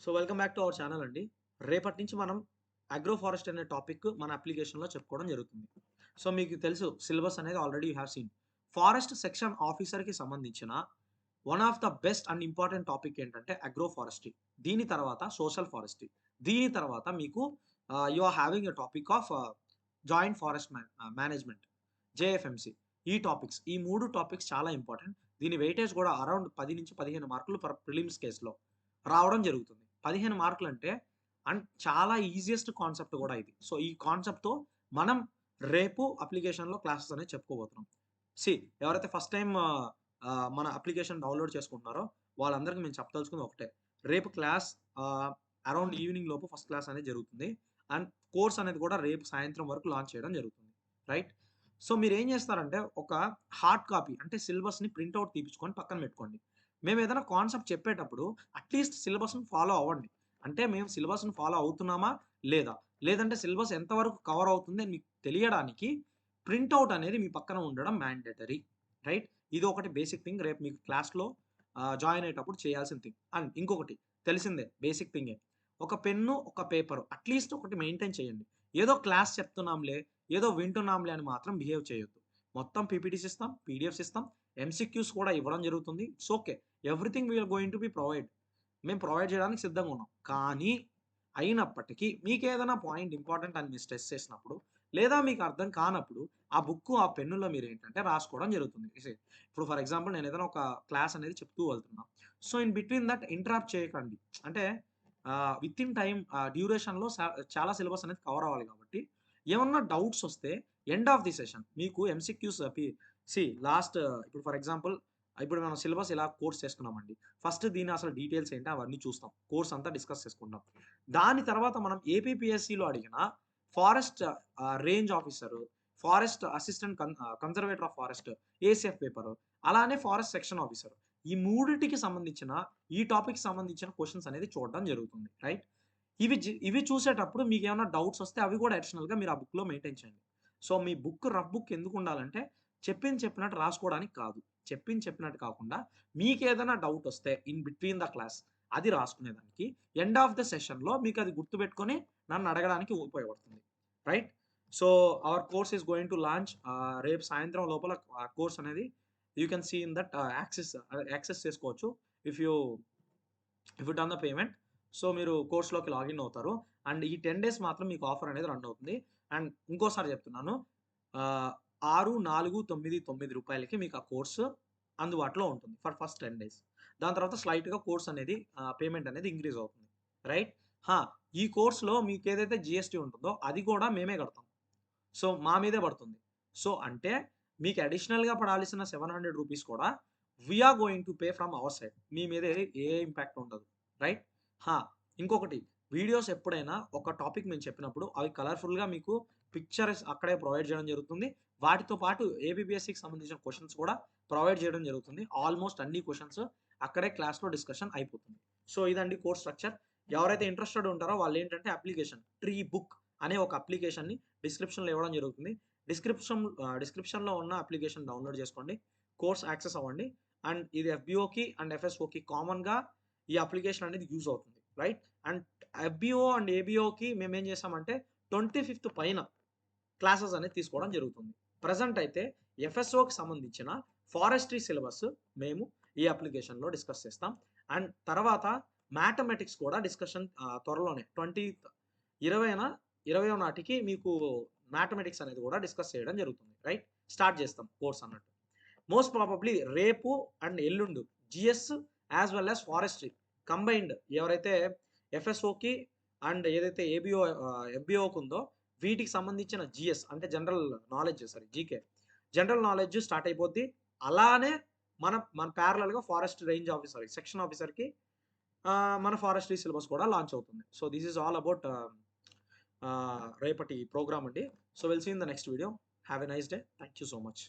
So welcome back to our channel అండి. రేపటి నుంచి మనం అగ్రో ఫారెస్ట్ అనే టాపిక్ మన అప్లికేషన్‌లో చెప్పుకోవడం జరుగుతుంది. సో మీకు తెలుసు సిలబస్ అనేది already you have seen. Forest section ఆఫీసర్‌కి సంబంధించిన one of the best and important topic ఏంటంటే అగ్రో ఫారెస్ట్రీ. దీని తర్వాత సోషల్ ఫారెస్ట్రీ. దీని తర్వాత మీకు you are having a topic of joint forest management JFMC. ఈ 3 టాపిక్స్ చాలా ఇంపార్టెంట్. దీని వెయిటేజ్ కూడా అరౌండ్ 10-15 మార్కులు ఫర్ ప్రిలిమ్స్ కేస్‌లో రావడం జరుగుతుంది. 15 మార్కులంటే చాలా ఈజియెస్ట్ కాన్సెప్ట్ గూడా ఇది. సో, ఈ కాన్సెప్ట్‌తో మనం రేపు అప్లికేషన్‌లో క్లాసెస్ అనేది చెప్పుకోబోతున్నాం. ఎవరైతే ఫస్ట్ టైమ్ మన అప్లికేషన్ డౌన్‌లోడ్ చేసుకుంటున్నారో వాళ్ళందరికి మేము చెప్పదలుచుకుంది ఒకటే. రేపు క్లాస్ అరౌండ్ ఈవినింగ్ లోపు ఫస్ట్ క్లాస్ అనేది జరుగుతుంది. అండ్ కోర్స్ అనేది కూడా రేపు సాయంత్రం వరకు లాంచ్ చేయడం జరుగుతుంది. రైట్? సో, మీరేం చేస్తారంటే ఒక హార్డ్ కాపీ అంటే సిలబస్‌ని ప్రింట్ ఔట్ తీపించుకొని పక్కన పెట్టుకోండి. మేమేదైనా కాన్సెప్ట్ చెప్పేటప్పుడు అట్‌లీస్ట్ సిలబస్‌ని ఫాలో అవ్వండి. అంటే మేము సిలబస్‌ని ఫాలో అవుతున్నామా? లేదా? లేదంటే సిలబస్ ఎంతవరకు కవర్ అవుతుంది అని మీకు తెలియడానికి ప్రింట్ ఔట్ అనేది మీ పక్కన ఉండడం మ్యాండేటరీ. రైట్? ఇది ఒకటి బేసిక్ థింగ్. రేపు మీకు క్లాస్‌లో జాయిన్ అయ్యేటప్పుడు చేయాల్సిన థింగ్. అండ్ ఇంకొకటి తెలిసిందే బేసిక్ థింగే. ఒక పెన్ను, ఒక పేపరు అట్‌లీస్ట్ ఒకటి మెయింటైన్ చేయండి. ఏదో క్లాస్ చెప్తున్నాంలే, ఏదో వింటున్నాంలే అని మాత్రం బిహేవ్ చేయొద్దు. మొత్తం పీపీటీస్ ఇస్తాం, పీడీఎఫ్స్ ఇస్తాం, ఎంసీక్యూస్ కూడా ఇవ్వడం జరుగుతుంది. It's okay. Everything we are going to be provide. మేము ప్రొవైడ్ చేయడానికి సిద్ధంగా ఉన్నాం. కానీ అయినప్పటికీ మీకేదైనా పాయింట్ ఇంపార్టెంట్ అని మీరు స్ట్రెస్ చేసినప్పుడు, లేదా మీకు అర్థం కానప్పుడు ఆ బుక్కు, ఆ పెన్నులో మీరేంటంటే రాసుకోవడం జరుగుతుంది. ఇప్పుడు ఫర్ ఎగ్జాంపుల్ నేనేదైనా ఒక క్లాస్ అనేది చెప్తూ వెళ్తున్నా. So, in between that interrupt చేయకండి. అంటే వితిన్ టైమ్ డ్యూరేషన్‌లో చాలా సిలబస్ అనేది కవర్ అవ్వాలి కాబట్టి, ఏమన్నా డౌట్స్ వస్తే ఎండ్ ఆఫ్ ది సెషన్ మీకు ఎంసీక్యూస్ లాస్ట్ ఇప్పుడు ఫర్ ఎగ్జాంపుల్ ఇప్పుడు మనం సిలబస్ ఇలా కోర్స్ చేసుకున్నామండి. ఫస్ట్ దీని అసలు డీటెయిల్స్ ఏంటి అవన్నీ చూస్తాం. కోర్స్ అంతా డిస్కస్ చేసుకుంటాం. దాని తర్వాత మనం ఏపీపీఎస్సీలో అడిగిన forest range officer, forest assistant conservator of forest ACF paper, అలానే ఫారెస్ట్ సెక్షన్ ఆఫీసర్. ఈ మూడిటికి సంబంధించిన ఈ టాపిక్‌కి సంబంధించిన క్వెషన్స్ అనేది చూడడం జరుగుతుంది. రైట్? ఇవి చూసేటప్పుడు మీకేమన్నా డౌట్స్ వస్తే అవి కూడా అడిషనల్‌గా మీరు ఆ బుక్‌లో మెయింటైన్ చేయండి. సో, మీ బుక్ రఫ్ బుక్ ఎందుకుండాలంటే చెప్పింది చెప్పినట్టు రాసుకోవడానికి కాదు. చెప్పింది చెప్పినట్టు కాకుండా మీకేదైనా డౌట్ వస్తే ఇన్ బిట్వీన్ ద క్లాస్ అది రాసుకునేదానికి ఎండ్ ఆఫ్ ద సెషన్‌లో మీకది గుర్తుపెట్టుకొని నన్ను అడగడానికి ఉపయోగపడుతుంది. Right? So, our course is going to launch రేపు సాయంత్రం లోపల కోర్స్ అనేది you can see in that access చేసుకోవచ్చు. If you done the payment. So, మీరు కోర్స్‌లోకి లాగిన్ అవుతారు. అండ్ ఈ 10 డేస్ మాత్రం మీకు ఆఫర్ అనేది రన్ అవుతుంది. అండ్ ఇంకోసారి చెప్తున్నాను. ఆహ్, 6, 4, 9, 9 రూపాయలకి మీకు ఆ కోర్స్ అందుబాటులో ఉంటుంది ఫర్ ఫస్ట్ 10 డేస్. దాని తర్వాత స్లైట్‌గా కోర్స్ అనేది పేమెంట్ అనేది ఇంక్రీజ్ అవుతుంది. రైట్? ఆ! ఈ కోర్స్‌లో మీకేదైతే జీఎస్టీ ఉంటుందో అది కూడా మేమే కడతాం. సో, మా మీదే పడుతుంది. సో, అంటే మీకు అడిషనల్‌గా పడాల్సిన రూ. 700 కూడా we are going to pay from our side. మీ మీద ఏ ఇంపాక్ట్ ఉండదు. రైట్? హా! ఇంకొకటి వీడియోస్ ఎప్పుడైనా ఒక టాపిక్ మేము చెప్పినప్పుడు అవి కలర్‌ఫుల్‌గా మీకు పిక్చర్స్ అక్కడే ప్రొవైడ్ చేయడం జరుగుతుంది. వాటితో పాటు ఏబీపీఎస్‌సికి సంబంధించిన క్వెషన్స్ కూడా ప్రొవైడ్ చేయడం జరుగుతుంది. ఆల్‌మోస్ట్ అన్ని క్వెషన్స్ అక్కడే క్లాస్‌లో డిస్కషన్ అయిపోతుంది. సో, ఇదండి కోర్స్ స్ట్రక్చర్. ఎవరైతే ఇంట్రెస్టెడ్ ఉంటారో వాళ్ళేంటంటే అప్లికేషన్ ట్రీ బుక్ అనే ఒక అప్లికేషన్‌ని డిస్క్రిప్షన్‌లో ఇవ్వడం జరుగుతుంది. డిస్క్రిప్షన్‌లో ఉన్న అప్లికేషన్ డౌన్‌లోడ్ చేసుకోండి. కోర్స్ యాక్సెస్ అవ్వండి. అండ్ ఇది ఎఫ్‌బీఓకి అండ్ ఎఫ్ఎస్ఓకి కామన్‌గా ఈ అప్లికేషన్ అనేది యూజ్ అవుతుంది. రైట్? అండ్ ఎఫ్‌బీఓ అండ్ ఏబీఓకి మేమేం చేసామంటే 25థ్ పైన క్లాసెస్ అనేది తీసుకోవడం జరుగుతుంది. ప్రెజెంట్ అయితే ఎఫ్ఎస్ఓకి సంబంధించిన ఫారెస్ట్రీ సిలబస్ మేము ఈ అప్లికేషన్‌లో డిస్కస్ చేస్తాం. అండ్ తర్వాత మ్యాథమెటిక్స్ కూడా డిస్కషన్ త్వరలోనే 20న 20 నాటికి మీకు మ్యాథమెటిక్స్ అనేది కూడా డిస్కస్ చేయడం జరుగుతుంది. రైట్? స్టార్ట్ చేస్తాం కోర్స్ అన్నట్టు. మోస్ట్ ప్రాబబ్లీ రేపు అండ్ ఎల్లుండు GS as well as forestry combined ఎవరైతే ఎఫ్ఎస్ఓకి అండ్ ఏదైతే ఎఫ్బిఓకి ఉందో వీటికి సంబంధించిన జీఎస్ అంటే జీకే జనరల్ నాలెడ్జ్ స్టార్ట్ అయిపోద్ది. అలానే మన ప్యారలల్‌గా ఫారెస్ట్ రేంజ్ ఆఫీసర్, సెక్షన్ ఆఫీసర్‌కి మన ఫారెస్ట్రీ సిలబస్ కూడా లాంచ్ అవుతుంది. So, this is all about రేపటి ప్రోగ్రామ్ అండి. So, will see in the next video. Have a nice day. Thank you so much.